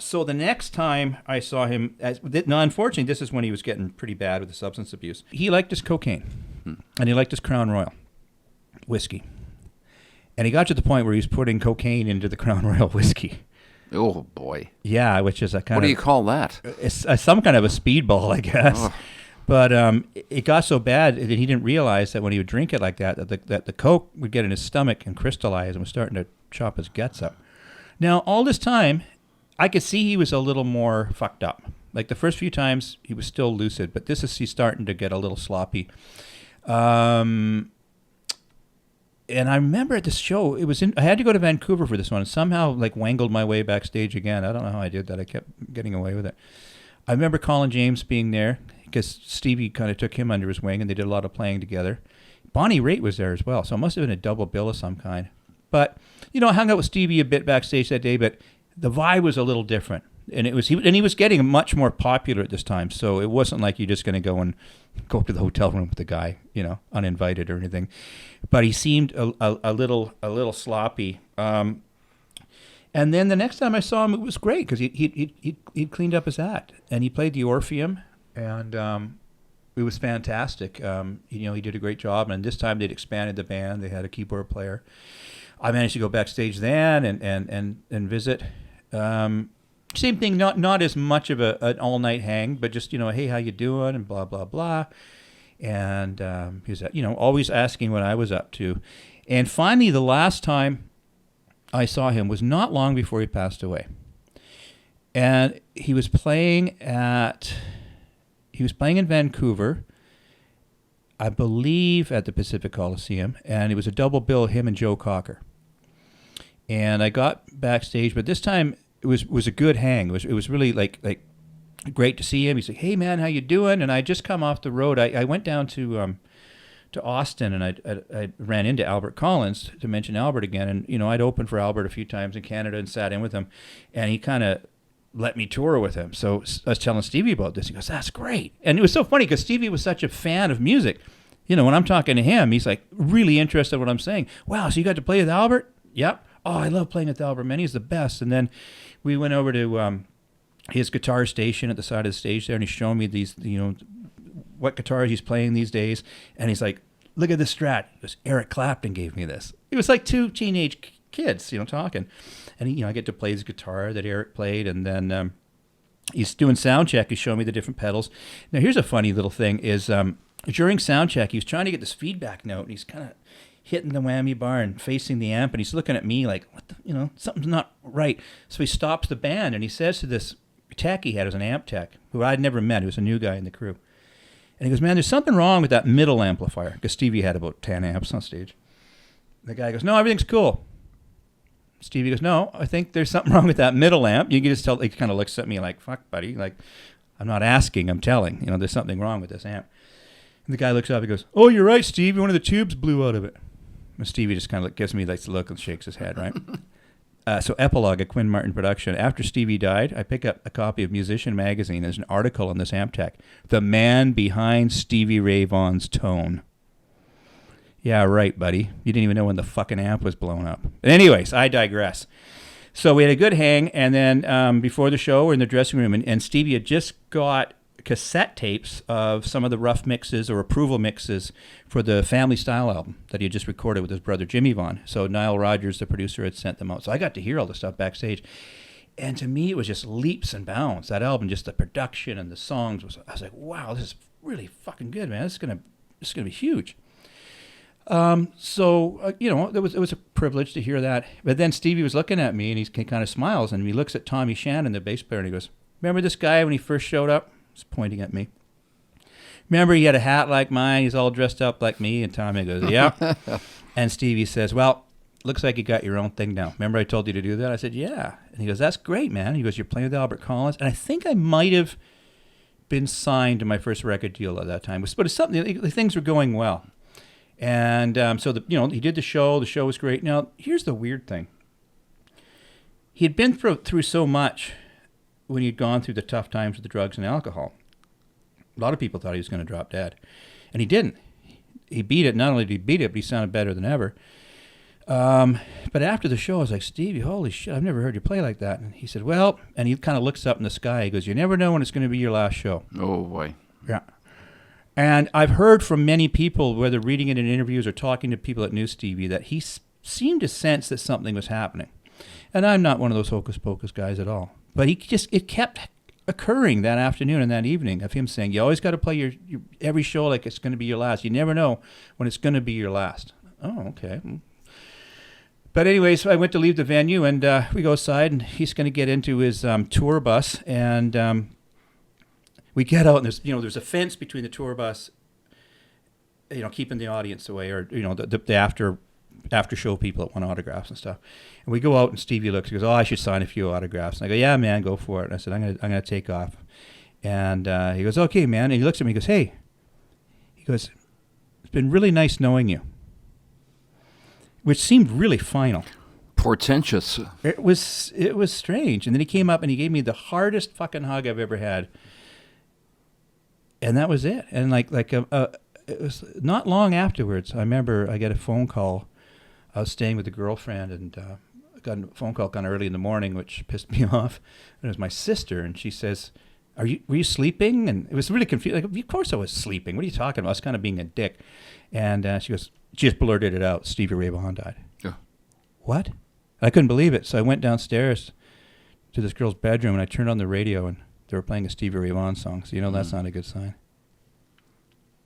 So the next time I saw him, now unfortunately, this is when he was getting pretty bad with the substance abuse. He liked his cocaine, and he liked his Crown Royal whiskey. And he got to the point where he was putting cocaine into the Crown Royal whiskey. Oh, boy. Yeah, which is a kind of... What do you call that? It's some kind of a speedball, I guess. Oh. But it got so bad that he didn't realize that when he would drink it like that the coke would get in his stomach and crystallize and was starting to chop his guts up. Now, all this time, I could see he was a little more fucked up. Like the first few times, he was still lucid, but he's starting to get a little sloppy. And I remember at this show, I had to go to Vancouver for this one, and somehow like wangled my way backstage again. I don't know how I did that. I kept getting away with it. I remember Colin James being there because Stevie kind of took him under his wing, and they did a lot of playing together. Bonnie Raitt was there as well, so it must have been a double bill of some kind. But, I hung out with Stevie a bit backstage that day, but the vibe was a little different. And he was getting much more popular at this time, so it wasn't like you're just going to go up to the hotel room with the guy, uninvited or anything. But he seemed a little sloppy. And then the next time I saw him, it was great because he'd cleaned up his act, and he played the Orpheum, and it was fantastic. He did a great job, and this time they'd expanded the band. They had a keyboard player. I managed to go backstage then and visit. Same thing, not as much of an all-night hang, but just, hey, how you doing, and blah, blah, blah. And he was, always asking what I was up to. And finally, the last time I saw him was not long before he passed away. And he was playing in Vancouver, I believe at the Pacific Coliseum, and it was a double bill, him and Joe Cocker. And I got backstage, but this time it was a good hang. It was really like great to see him. He's like, "Hey man, how you doing?" And I just come off the road. I went down to Austin, and I ran into Albert Collins, to mention Albert again. And I'd opened for Albert a few times in Canada and sat in with him, and he kind of let me tour with him. So I was telling Stevie about this. He goes, "That's great." And it was so funny because Stevie was such a fan of music. When I'm talking to him, he's like really interested in what I'm saying. "Wow, so you got to play with Albert?" "Yep." "Oh, I love playing with Albert, man. He's the best." And then we went over to his guitar station at the side of the stage there, and he's showing me these, what guitars he's playing these days. And he's like, "Look at this Strat." He goes, "Eric Clapton gave me this." It was like two teenage kids, talking. And, I get to play his guitar that Eric played. And then he's doing sound check. He's showing me the different pedals. Now, here's a funny little thing is during sound check, he was trying to get this feedback note, and he's kind of hitting the whammy bar and facing the amp, and he's looking at me like, what the, something's not right. So he stops the band, and he says to this tech he had, as an amp tech, who I'd never met, who was a new guy in the crew. And he goes, "Man, there's something wrong with that middle amplifier," because Stevie had about 10 amps on stage. The guy goes, "No, everything's cool." Stevie goes, "No, I think there's something wrong with that middle amp." You can just tell, he kind of looks at me like, "Fuck, buddy, like, I'm not asking, I'm telling, there's something wrong with this amp." And the guy looks up, he goes, "Oh, you're right, Stevie, one of the tubes blew out of it." And Stevie just kind of gives me like the look and shakes his head, right? So Epilogue, a Quinn Martin production. After Stevie died, I picked up a copy of Musician Magazine. There's an article on this amp tech. "The man behind Stevie Ray Vaughan's tone." Yeah, right, buddy. You didn't even know when the fucking amp was blown up. But anyways, I digress. So we had a good hang, and then before the show, we're in the dressing room, and Stevie had just got cassette tapes of some of the rough mixes or approval mixes for the Family Style album that he had just recorded with his brother Jimmy Vaughan. So Nile Rodgers, the producer, had sent them out. So I got to hear all the stuff backstage. And to me, it was just leaps and bounds. That album, just the production and the songs, I was like, wow, this is really fucking good, man. This is gonna be huge. It was a privilege to hear that. But then Stevie was looking at me, and he kind of smiles, and he looks at Tommy Shannon, the bass player, and he goes, "Remember this guy when he first showed up?" He's pointing at me. "Remember he had a hat like mine? He's all dressed up like me." And Tommy goes, "Yeah." And Stevie says, "Well, looks like you got your own thing now. Remember I told you to do that?" I said, "Yeah." And he goes, "That's great, man." He goes, "You're playing with Albert Collins." And I think I might have been signed to my first record deal at that time. But it's something, things were going well. And he did the show. The show was great. Now, here's the weird thing. He had been through so much when he'd gone through the tough times with the drugs and alcohol. A lot of people thought he was going to drop dead. And he didn't. He beat it. Not only did he beat it, but he sounded better than ever. But after the show, I was like, Stevie, holy shit, I've never heard you play like that. And he said, well, and he kind of looks up in the sky. He goes, you never know when it's going to be your last show. Oh, boy. Yeah. And I've heard from many people, whether reading it in interviews or talking to people that knew Stevie, that he seemed to sense that something was happening. And I'm not one of those hocus pocus guys at all. But it kept occurring that afternoon and that evening of him saying, you always got to play your every show like it's going to be your last. You never know when it's going to be your last. Oh, okay. But anyway, so I went to leave the venue, and we go outside, and he's going to get into his tour bus, and we get out, and there's a fence between the tour bus, keeping the audience away, or the after show people that want autographs and stuff. And we go out, and Stevie looks. He goes, "Oh, I should sign a few autographs." And I go, "Yeah, man, go for it." And I said, "I'm gonna take off." And he goes, "Okay, man." And he looks at me. He goes, "Hey," he goes, "It's been really nice knowing you," which seemed really final. Portentous. It was strange. And then he came up and he gave me the hardest fucking hug I've ever had. And that was it. And it was not long afterwards. I remember I got a phone call. I was staying with a girlfriend, and I got a phone call kind of early in the morning, which pissed me off. And it was my sister, and she says, were you sleeping? And it was really confusing. Like, of course I was sleeping. What are you talking about? I was kind of being a dick. And she just blurted it out. Stevie Ray Vaughan died. Yeah. What? I couldn't believe it. So I went downstairs to this girl's bedroom, and I turned on the radio, and they were playing a Stevie Ray Vaughan song. So that's not a good sign.